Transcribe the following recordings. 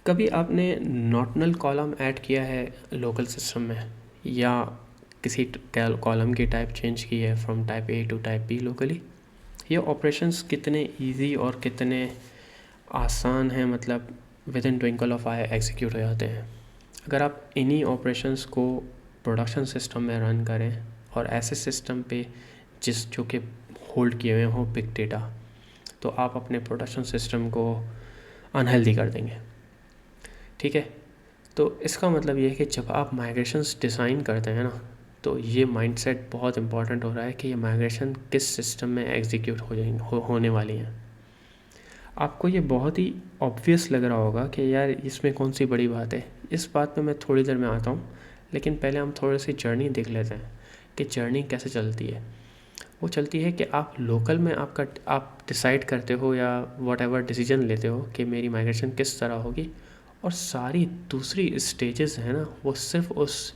कभी आपने not null column add किया है लोकल सिस्टम में, या किसी कॉलम की टाइप चेंज की है from type A to type B locally? ये ऑपरेशंस कितने इजी और कितने आसान हैं, मतलब within twinkle of eye execute हो जाते हैं। अगर आप इन्हीं ऑपरेशंस को प्रोडक्शन सिस्टम में रन करें और ऐसे सिस्टम पे जो कि होल्ड किए हुए हों बिग डेटा, तो आप अपने प्रोडक्शन सिस्टम को अनहेल्दी कर देंगे। ठीक है, तो इसका मतलब ये है कि जब आप माइग्रेशंस डिज़ाइन करते हैं ना, तो ये माइंडसेट बहुत इंपॉर्टेंट हो रहा है कि ये माइग्रेशन किस सिस्टम में एग्जीक्यूट हो जाएंगे होने वाली हैं। आपको ये बहुत ही ऑब्वियस लग रहा होगा कि यार इसमें कौन सी बड़ी बात है। इस बात पे मैं थोड़ी देर में आता हूँ, लेकिन पहले हम थोड़ी सी जर्नी देख लेते हैं कि जर्नी कैसे चलती है। वो चलती है कि आप लोकल में आप डिसाइड करते हो या वॉट एवर डिसीजन लेते हो कि मेरी माइग्रेशन किस तरह होगी, और सारी दूसरी स्टेजेस हैं ना, वो सिर्फ उस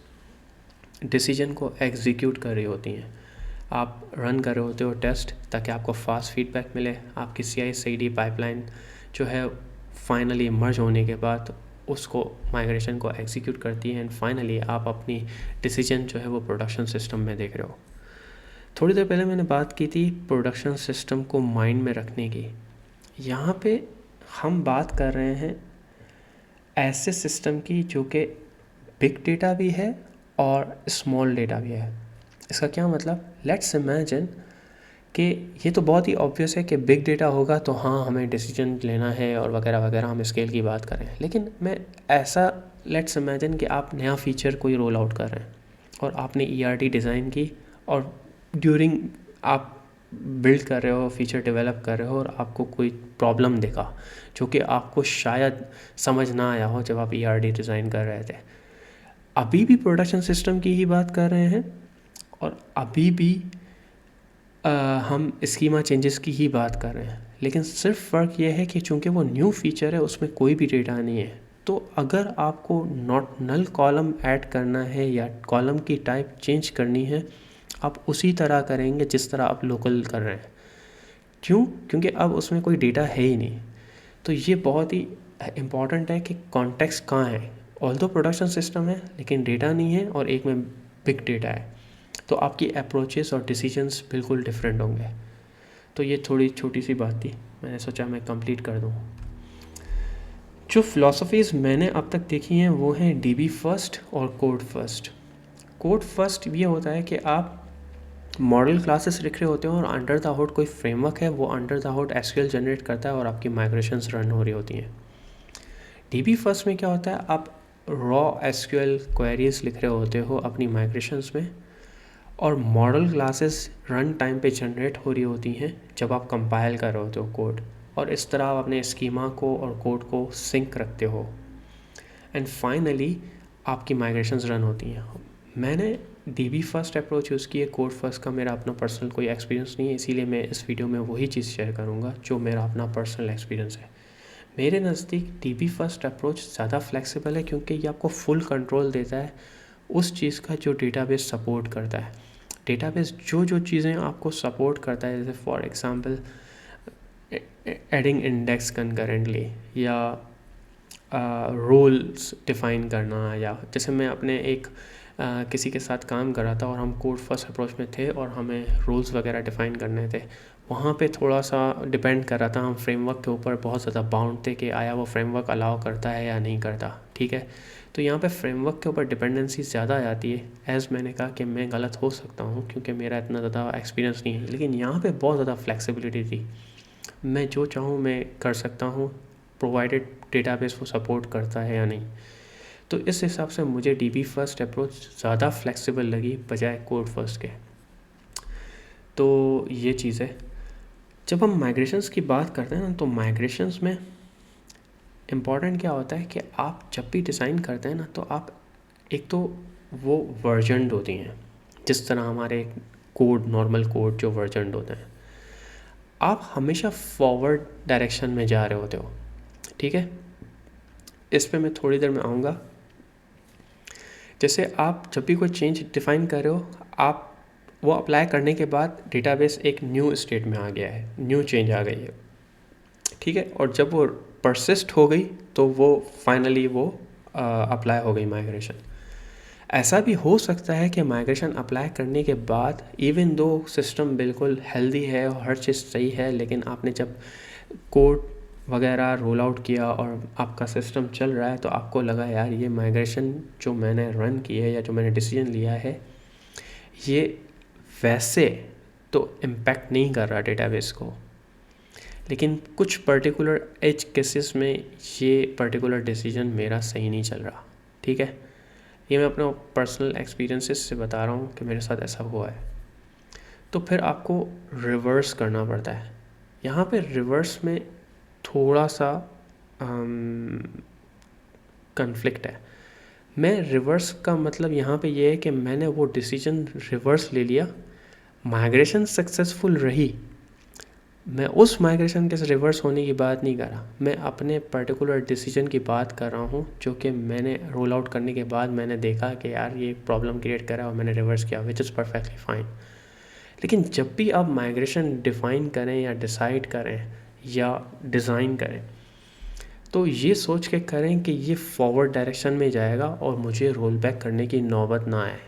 डिसीजन को एग्जीक्यूट कर रही होती हैं। आप रन कर रहे होते हो टेस्ट ताकि आपको फास्ट फीडबैक मिले। आपकी CI/CD पाइपलाइन जो है फाइनली मर्ज होने के बाद उसको माइग्रेशन को एग्जीक्यूट करती है, एंड फाइनली आप अपनी डिसीजन जो है वो प्रोडक्शन सिस्टम में देख रहे हो। थोड़ी देर पहले मैंने बात की थी प्रोडक्शन सिस्टम को माइंड में रखने की। यहाँ पे हम बात कर रहे हैं ऐसे सिस्टम की जो कि बिग डेटा भी है और स्मॉल डेटा भी है। इसका क्या मतलब, लेट्स इमेजिन कि ये तो बहुत ही ऑब्वियस है कि बिग डेटा होगा तो हाँ हमें डिसीजन लेना है और वगैरह वगैरह, हम स्केल की बात करें। लेकिन मैं ऐसा लेट्स इमेजिन कि आप नया फीचर कोई रोल आउट कर रहे हैं और आपने ERT डिज़ाइन की, और ड्यूरिंग आप बिल्ड कर रहे हो, फीचर डेवलप कर रहे हो, और आपको कोई प्रॉब्लम दिखा जो कि आपको शायद समझ ना आया हो जब आप ERT डिज़ाइन कर रहे थे। अभी भी प्रोडक्शन सिस्टम की ही बात कर रहे हैं और अभी भी हम स्कीमा चेंजेस की ही बात कर रहे हैं, लेकिन सिर्फ फ़र्क ये है कि चूंकि वो न्यू फीचर है उसमें कोई भी डेटा नहीं है। तो अगर आपको नॉट नल कॉलम ऐड करना है या कॉलम की टाइप चेंज करनी है, आप उसी तरह करेंगे जिस तरह आप लोकल कर रहे हैं। क्यों? क्योंकि अब उसमें कोई डेटा है ही नहीं। तो ये बहुत ही इम्पॉर्टेंट है कि कॉन्टेक्स्ट कहाँ है। ऑल्दो प्रोडक्शन सिस्टम है लेकिन डेटा नहीं है, और एक में बिग डेटा है, तो आपकी अप्रोचेस और डिसीजंस बिल्कुल डिफरेंट होंगे। तो ये थोड़ी छोटी सी बात थी, मैंने सोचा मैं कंप्लीट कर दूँ। जो फ़िलासफ़ीज़ मैंने अब तक देखी हैं वो हैं DB फर्स्ट और कोड फर्स्ट। कोड फर्स्ट ये होता है कि आप मॉडल क्लासेस लिख रहे होते हैं और अंडर द हुड कोई फ्रेमवर्क है, वो under the hood SQL generate करता है और आपकी माइग्रेशंस रन हो रही होती हैं। DB फर्स्ट में क्या होता है, आप रॉ SQL क्वेरीज लिख रहे होते हो अपनी माइग्रेशंस में, और मॉडल क्लासेस रन टाइम पे जनरेट हो रही होती हैं जब आप कंपाइल कर रहे होते हो कोड, और इस तरह आप अपने स्कीमा को और कोड को सिंक रखते हो, एंड फाइनली आपकी माइग्रेशंस रन होती हैं। मैंने DB फर्स्ट अप्रोच यूज़ की है, कोड फर्स्ट का मेरा अपना पर्सनल कोई एक्सपीरियंस नहीं है, इसीलिए मैं इस वीडियो में वही चीज़ शेयर करूँगा जो मेरा अपना पर्सनल एक्सपीरियंस है। मेरे नज़दीक DB फर्स्ट अप्रोच ज़्यादा फ्लेक्सिबल है क्योंकि ये आपको फुल कंट्रोल देता है उस चीज़ का जो डेटाबेस सपोर्ट करता है। डेटाबेस जो चीज़ें आपको सपोर्ट करता है, जैसे for example adding index concurrently, या रोल्स डिफ़ाइन करना, या जैसे मैं अपने एक किसी के साथ काम कर रहा था और हम कोड फर्स्ट अप्रोच में थे और हमें रोल्स वगैरह डिफ़ाइन करने थे। वहाँ पे थोड़ा सा डिपेंड कर रहा था, हम फ्रेमवर्क के ऊपर बहुत ज़्यादा बाउंड थे कि आया वो फ्रेमवर्क अलाउ करता है या नहीं करता। ठीक है, तो यहाँ पे फ्रेमवर्क के ऊपर डिपेंडेंसी ज़्यादा आ जाती है। एज़ मैंने कहा कि मैं गलत हो सकता हूँ क्योंकि मेरा इतना ज़्यादा एक्सपीरियंस नहीं है, लेकिन यहाँ पे बहुत ज़्यादा फ्लेक्सिबिलिटी थी। मैं जो चाहूँ मैं कर सकता हूँ, प्रोवाइडेड डेटाबेस वो सपोर्ट करता है या नहीं। तो इस हिसाब से मुझे DB फर्स्ट अप्रोच ज़्यादा फ्लेक्सिबल लगी बजाय कोड फर्स्ट के। तो ये चीज़ है। जब हम माइग्रेशंस की बात करते हैं ना, तो माइग्रेशंस में इम्पॉर्टेंट क्या होता है कि आप जब भी डिज़ाइन करते हैं ना, तो आप एक तो वो वर्जनड होती हैं, जिस तरह हमारे कोड नॉर्मल कोड जो वर्जनड होते हैं, आप हमेशा फॉरवर्ड डायरेक्शन में जा रहे होते हो। ठीक है, इस पे मैं थोड़ी देर में आऊँगा। जैसे आप जब भी कोई चेंज डिफ़ाइन कर रहे हो, आप वो अप्लाई करने के बाद डेटाबेस एक न्यू स्टेट में आ गया है, न्यू चेंज आ गई है। ठीक है, और जब वो परसिस्ट हो गई तो वो फाइनली वो अप्लाई हो गई माइग्रेशन। ऐसा भी हो सकता है कि माइग्रेशन अप्लाई करने के बाद इवन दो सिस्टम बिल्कुल हेल्दी है और हर चीज़ सही है, लेकिन आपने जब कोड वगैरह रोल आउट किया और आपका सिस्टम चल रहा है तो आपको लगा यार ये माइग्रेशन जो मैंने रन की है या जो मैंने डिसीजन लिया है ये वैसे तो इम्पैक्ट नहीं कर रहा डेटाबेस को, लेकिन कुछ पर्टिकुलर एज केसेस में ये पर्टिकुलर डिसीजन मेरा सही नहीं चल रहा। ठीक है, ये मैं अपने पर्सनल एक्सपीरियंसेस से बता रहा हूँ कि मेरे साथ ऐसा हुआ है। तो फिर आपको रिवर्स करना पड़ता है। यहाँ पे रिवर्स में थोड़ा सा कन्फ्लिक्ट है। मैं रिवर्स का मतलब यहाँ पे ये है कि मैंने वो डिसीजन रिवर्स ले लिया, माइग्रेशन सक्सेसफुल रही, मैं उस माइग्रेशन के रिवर्स होने की बात नहीं कर रहा, मैं अपने पर्टिकुलर डिसीजन की बात कर रहा हूँ जो कि मैंने रोल आउट करने के बाद मैंने देखा कि यार ये प्रॉब्लम क्रिएट करा और मैंने रिवर्स किया, विच इज़ परफेक्टली फाइन। लेकिन जब भी आप माइग्रेशन डिफ़ाइन करें या डिसाइड करें या डिज़ाइन करें तो ये सोच के करें कि ये फॉरवर्ड डायरेक्शन में जाएगा और मुझे रोल बैक करने की नौबत ना आए।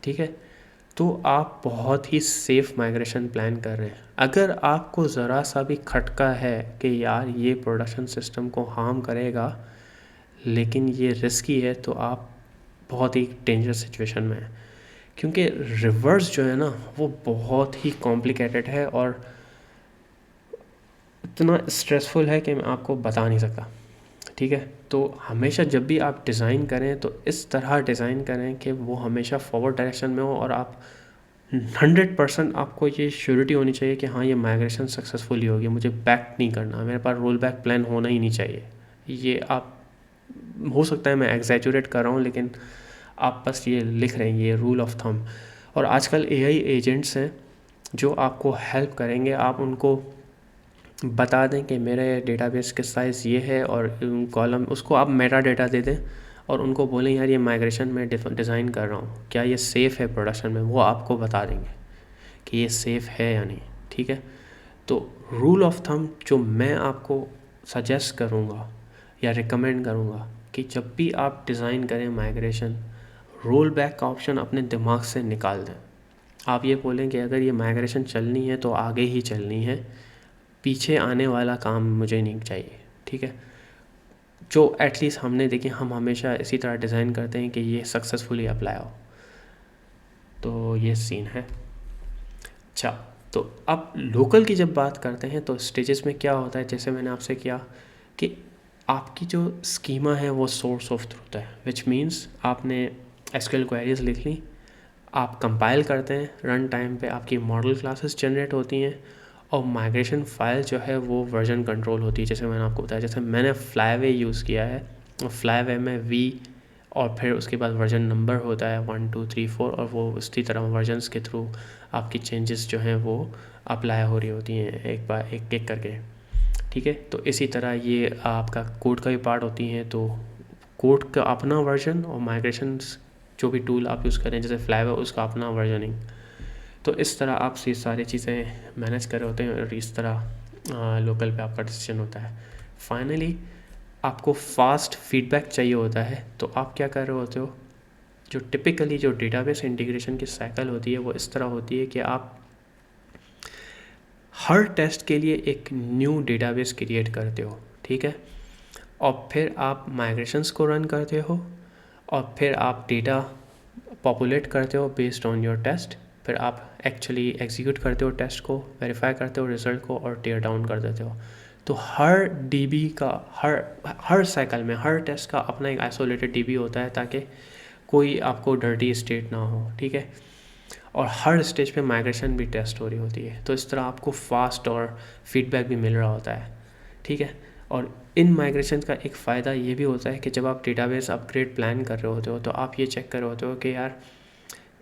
ठीक है, तो आप बहुत ही सेफ़ माइग्रेशन प्लान कर रहे हैं। अगर आपको ज़रा सा भी खटका है कि यार ये प्रोडक्शन सिस्टम को हार्म करेगा लेकिन ये रिस्की है, तो आप बहुत ही डेंजरस सिचुएशन में हैं, क्योंकि रिवर्स जो है ना वो बहुत ही कॉम्प्लिकेटेड है और इतना स्ट्रेसफुल है कि मैं आपको बता नहीं सकता। ठीक है, तो हमेशा जब भी आप डिज़ाइन करें तो इस तरह डिज़ाइन करें कि वो हमेशा फॉरवर्ड डायरेक्शन में हो और आप 100% आपको ये श्योरिटी होनी चाहिए कि हाँ ये माइग्रेशन सक्सेसफुली होगी, मुझे बैक नहीं करना, मेरे पास रोल बैक प्लान होना ही नहीं चाहिए। ये आप, हो सकता है मैं एग्जैजुरेट कर रहा हूँ, लेकिन आप बस ये लिख रहे हैं, ये रूल ऑफ थंब। और आजकल एआई एजेंट्स हैं जो आपको हेल्प करेंगे, आप उनको बता दें कि मेरे डेटाबेस का साइज़ ये है और कॉलम, उसको आप मेटा डेटा दे दें और उनको बोलें यार ये माइग्रेशन में डिज़ाइन कर रहा हूँ, क्या ये सेफ़ है प्रोडक्शन में, वो आपको बता देंगे कि ये सेफ़ है या नहीं। ठीक है, तो रूल ऑफ थंब जो मैं आपको सजेस्ट करूँगा या रिकमेंड करूँगा कि जब भी आप डिज़ाइन करें माइग्रेशन, रोल बैक का ऑप्शन अपने दिमाग से निकाल दें। आप ये बोलें कि अगर ये माइग्रेशन चलनी है तो आगे ही चलनी है, पीछे आने वाला काम मुझे नहीं चाहिए। ठीक है, जो एटलीस्ट हमने देखिए, हम हमेशा इसी तरह डिज़ाइन करते हैं कि ये सक्सेसफुली अप्लाई हो। तो ये सीन है। अच्छा, तो अब लोकल की जब बात करते हैं तो स्टेजेस में क्या होता है, जैसे मैंने आपसे किया कि आपकी जो स्कीमा है वो सोर्स ऑफ ट्रूथ है, विच मीन्स आपने एसक्यूएल क्वेरीज लिख ली, आप कंपाइल करते हैं, रन टाइम पे आपकी मॉडल क्लासेस जनरेट होती हैं और माइग्रेशन फाइल जो है वो वर्जन कंट्रोल होती है। जैसे मैंने आपको बताया, जैसे मैंने फ्लाईवे यूज़ किया है, और फ्लाईवे में वी और फिर उसके बाद वर्जन नंबर होता है 1 2 3 4, और वो उसी तरह वर्जन्स के थ्रू आपकी चेंजेस जो हैं वो अप्लाई हो रही होती हैं एक बार एक एक करके। ठीक है, तो इसी तरह ये आपका कोड का भी पार्ट होती हैं, तो कोड का अपना वर्जन और माइग्रेशन जो भी टूल आप यूज़ करें जैसे फ्लाईवे उसका अपना वर्जनिंग। तो इस तरह आप ये सारी चीज़ें मैनेज कर रहे होते हैं और इस तरह लोकल पे आपका डिसीजन होता है। फाइनली आपको फास्ट फीडबैक चाहिए होता है, तो आप क्या कर रहे होते हो, जो टिपिकली जो डेटाबेस इंटीग्रेशन की साइकिल होती है वो इस तरह होती है कि आप हर टेस्ट के लिए एक न्यू डेटाबेस क्रिएट करते हो। ठीक है, और फिर आप माइग्रेशंस को रन करते हो और फिर आप डेटा पॉपुलेट करते हो बेस्ड ऑन योर टेस्ट, फिर आप एक्चुअली एग्जीक्यूट करते हो टेस्ट को, वेरीफाई करते हो रिज़ल्ट को और टेयर डाउन कर देते हो। तो हर डीबी का हर साइकिल में हर टेस्ट का अपना एक आइसोलेटेड डीबी होता है ताकि कोई आपको डर्टी स्टेट ना हो। ठीक है, और हर स्टेज पे माइग्रेशन भी टेस्ट हो रही होती है, तो इस तरह आपको फास्ट और फीडबैक भी मिल रहा होता है। ठीक है, और इन माइग्रेशन का एक फ़ायदा ये भी होता है कि जब आप डेटाबेस अपग्रेड प्लान कर रहे होते हो तो आप ये चेक कर रहे होते हो कि यार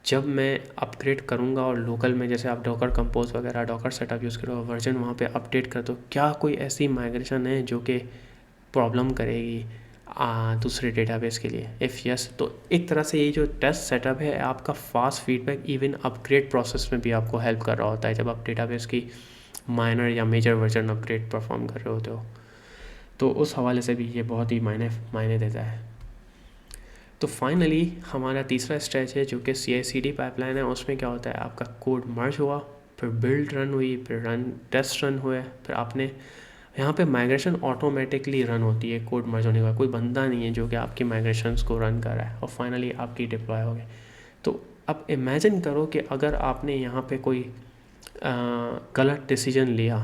जब मैं अपग्रेड करूँगा और लोकल में जैसे आप डॉकर कंपोज वगैरह डॉकर सेटअप यूज़ करो, वर्जन वहाँ पे अपडेट कर दो, क्या कोई ऐसी माइग्रेशन है जो कि प्रॉब्लम करेगी दूसरे डेटाबेस के लिए। इफ़ यस, तो एक तरह से ये जो टेस्ट सेटअप है आपका fast feedback even upgrade process में भी आपको हेल्प कर रहा होता है जब आप डेटाबेस की माइनर या मेजर वर्जन अपग्रेड परफॉर्म कर रहे होते हो। तो उस हवाले से भी ये बहुत ही मायने देता है। तो फाइनली हमारा तीसरा स्टेज है जो कि CI/CD पाइपलाइन है। उसमें क्या होता है, आपका कोड मर्ज हुआ, फिर बिल्ड रन हुई, फिर टेस्ट रन हुए, फिर आपने यहाँ पे माइग्रेशन ऑटोमेटिकली रन होती है। कोड मर्ज होने के बाद कोई बंदा नहीं है जो कि आपकी माइग्रेशंस को रन कर रहा है, और फाइनली आपकी डिप्लॉय हो गई। तो अब इमेजिन करो कि अगर आपने यहाँ पे कोई गलत डिसीजन लिया।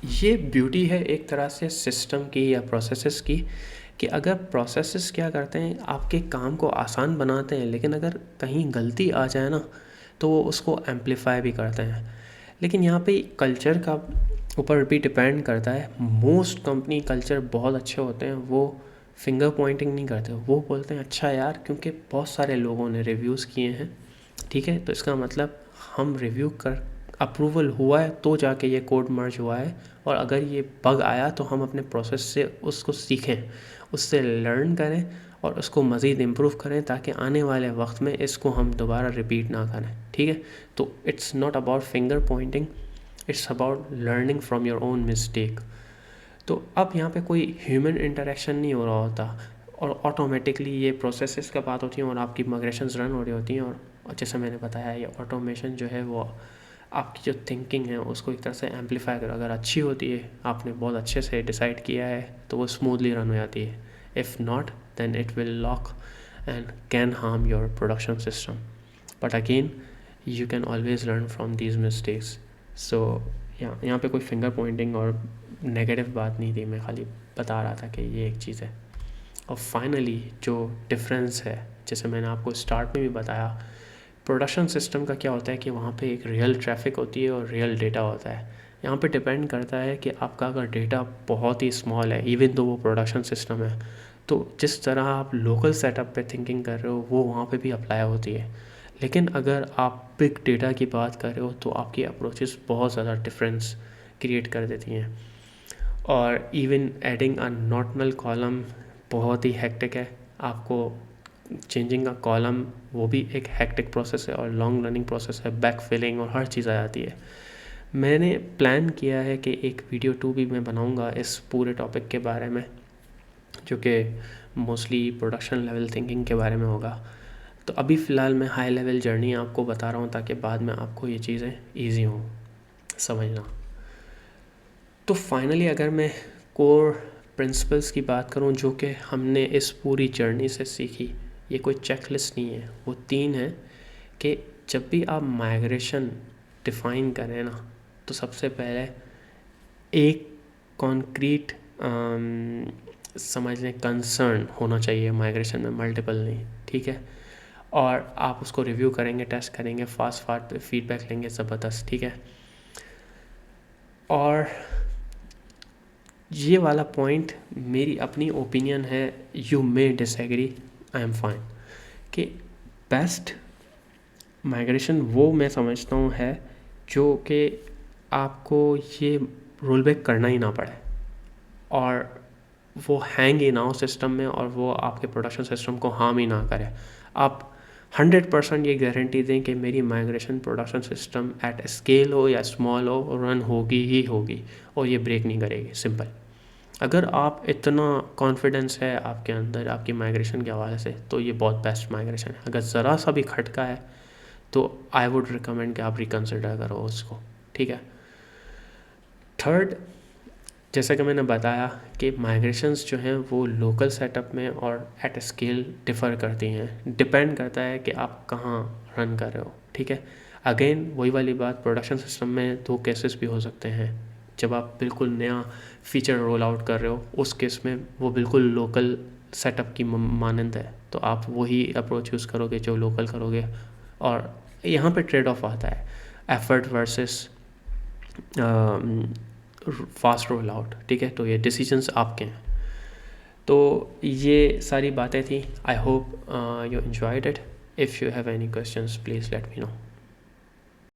ये ब्यूटी है एक तरह से सिस्टम की या प्रोसेसेस की, कि अगर प्रोसेसेस क्या करते हैं, आपके काम को आसान बनाते हैं, लेकिन अगर कहीं गलती आ जाए ना तो वो उसको एम्पलीफाई भी करते हैं। लेकिन यहाँ पे कल्चर का ऊपर भी डिपेंड करता है। मोस्ट कंपनी कल्चर बहुत अच्छे होते हैं, वो फिंगर पॉइंटिंग नहीं करते, वो बोलते हैं अच्छा यार क्योंकि बहुत सारे लोगों ने रिव्यूज़ किए हैं, ठीक है, तो इसका मतलब हम रिव्यू कर अप्रूवल हुआ है तो जाके ये कोड मर्ज हुआ है, और अगर ये बग आया तो हम अपने प्रोसेस से उसको सीखें, उससे लर्न करें और उसको मज़ीद इम्प्रूव करें ताकि आने वाले वक्त में इसको हम दोबारा रिपीट ना करें, ठीक है। तो it's not about finger Poynting, it's about learning from your own mistake. तो अब यहाँ पे कोई ह्यूमन इंटरेक्शन नहीं हो रहा होता, और ऑटोमेटिकली ये प्रोसेसेस का बात होती है और आपकी माइग्रेशंस रन हो रही होती हैं। और जैसे मैंने बताया, ये ऑटोमेशन जो है वो आपकी जो थिंकिंग है उसको एक तरह से एम्पलीफाई कर, अगर अच्छी होती है, आपने बहुत अच्छे से डिसाइड किया है, तो वो स्मूथली रन हो जाती है। If not then it will lock and can harm your production system, but again you can always learn from these mistakes. So यहाँ पे कोई फिंगर पॉइंटिंग और नेगेटिव बात नहीं थी, मैं खाली बता रहा था कि ये एक चीज़ है। और फाइनली जो डिफरेंस है, जैसे मैंने आपको स्टार्ट में भी बताया, प्रोडक्शन सिस्टम का क्या होता है कि वहाँ पे एक रियल ट्रैफिक होती है और रियल डेटा होता है। यहाँ पे डिपेंड करता है कि आपका अगर डेटा बहुत ही स्मॉल है, इवन तो वो प्रोडक्शन सिस्टम है, तो जिस तरह आप लोकल सेटअप पे थिंकिंग कर रहे हो वो वहाँ पे भी अप्लाई होती है। लेकिन अगर आप बिग डेटा की बात कर रहे हो तो आपकी अप्रोचेस बहुत ज़्यादा डिफरेंस क्रिएट कर देती हैं। और even adding a not null column बहुत ही हेक्टिक है। आपको चेंजिंग अ कॉलम वो भी एक हेक्टिक प्रोसेस है और लॉन्ग रनिंग प्रोसेस है, बैक फिलिंग और हर चीज़ आ जाती है। मैंने प्लान किया है कि एक वीडियो 2 भी मैं बनाऊंगा इस पूरे टॉपिक के बारे में, जो कि मोस्टली प्रोडक्शन लेवल थिंकिंग के बारे में होगा। तो अभी फ़िलहाल मैं हाई लेवल जर्नी आपको बता रहा हूँ ताकि बाद में आपको ये चीज़ें ईजी हों समझना। तो फाइनली अगर मैं कोर प्रिंसिपल्स की बात करूं जो कि हमने इस पूरी जर्नी से सीखी, ये कोई चेकलिस्ट नहीं है, वो 3 है कि जब भी आप माइग्रेशन डिफ़ाइन करें ना, तो सबसे पहले एक कॉन्क्रीट समझ लें कंसर्न होना चाहिए माइग्रेशन में, मल्टीपल नहीं, ठीक है। और आप उसको रिव्यू करेंगे, टेस्ट करेंगे, फास्ट फीडबैक लेंगे, ज़बरदस्त, ठीक है। और ये वाला पॉइंट मेरी अपनी ओपिनियन है, you may disagree, I am fine, कि बेस्ट माइग्रेशन वो मैं समझता हूँ है जो कि आपको ये रोल बैक करना ही ना पड़े और वो हैंग ही ना हो सिस्टम में और वो आपके प्रोडक्शन सिस्टम को हार्म ही ना करे। आप 100% ये गारंटी दें कि मेरी migration production system at scale हो या स्मॉल हो, रन होगी ही होगी और ये ब्रेक नहीं करेगी, सिंपल। अगर आप इतना कॉन्फिडेंस है आपके अंदर आपकी माइग्रेशन के हवाले से, तो ये बहुत बेस्ट माइग्रेशन है। अगर ज़रा सा भी खटका है तो आई वुड रिकमेंड कि आप रिकन्सिडर करो उसको, ठीक है। थर्ड, जैसा कि मैंने बताया कि माइग्रेशंस जो हैं वो लोकल सेटअप में और एट स्केल डिफ़र करती हैं, डिपेंड करता है कि आप कहाँ रन कर रहे हो, ठीक है। अगेन वही वाली बात, प्रोडक्शन सिस्टम में 2 केसेस भी हो सकते हैं। जब आप बिल्कुल नया फीचर रोल आउट कर रहे हो, उस केस में वो बिल्कुल लोकल सेटअप की मानंद है, तो आप वही अप्रोच यूज़ करोगे जो लोकल करोगे। और यहाँ पे ट्रेड ऑफ आता है effort versus fast roll out, ठीक है। तो ये डिसीजंस आपके हैं। तो ये सारी बातें थी। I hope you enjoyed it. If you have any questions please let me know.